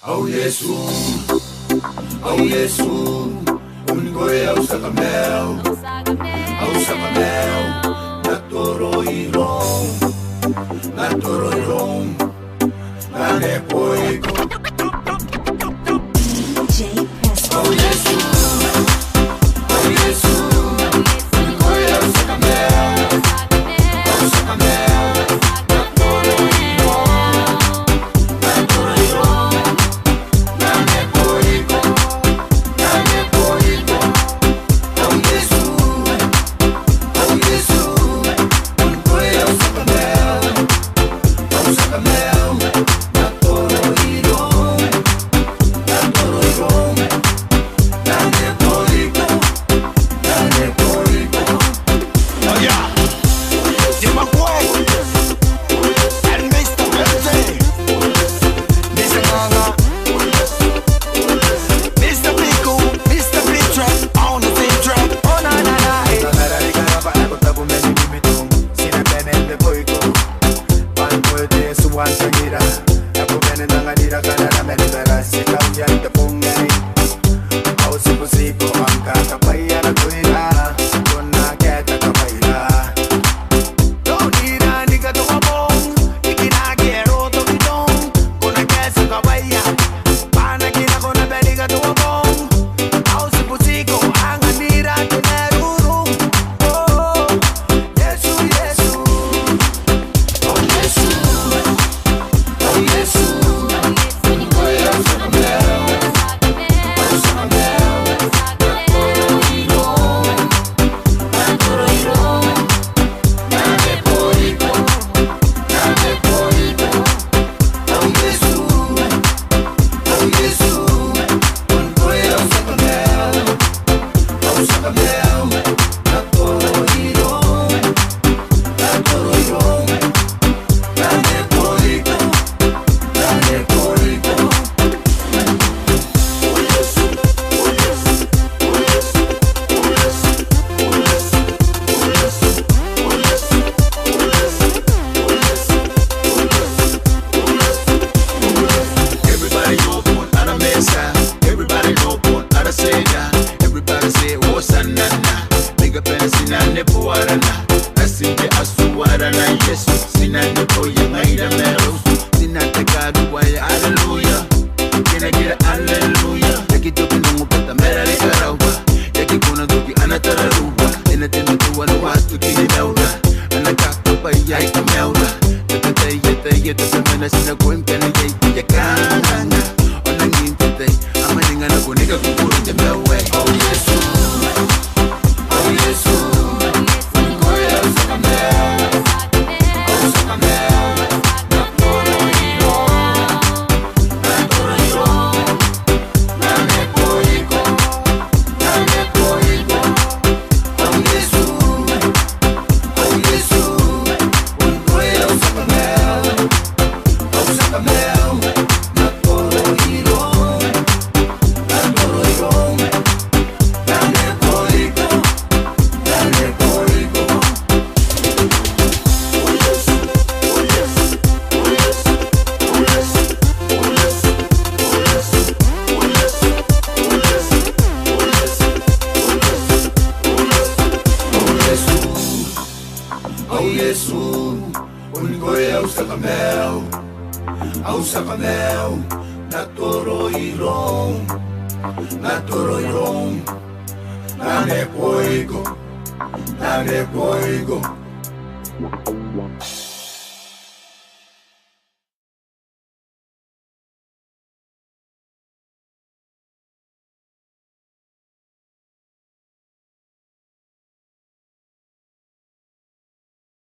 Oh Yesu, oh Yesu, ungoy au sakamel, natoro irong, nanepoiko. Oh Yesu, oh Yesu, ungoy au sakamel, natoro irong, nanepoiko. Oh Yesu, ungoy au sakamel, natoro irong, nanepoiko. Oh yeah, Jimmy Boy and Mr. Birthday, Mr. Gaga, Mr. Pico, Mr. Trap, on the same track. Oh na na na, nanepoiko.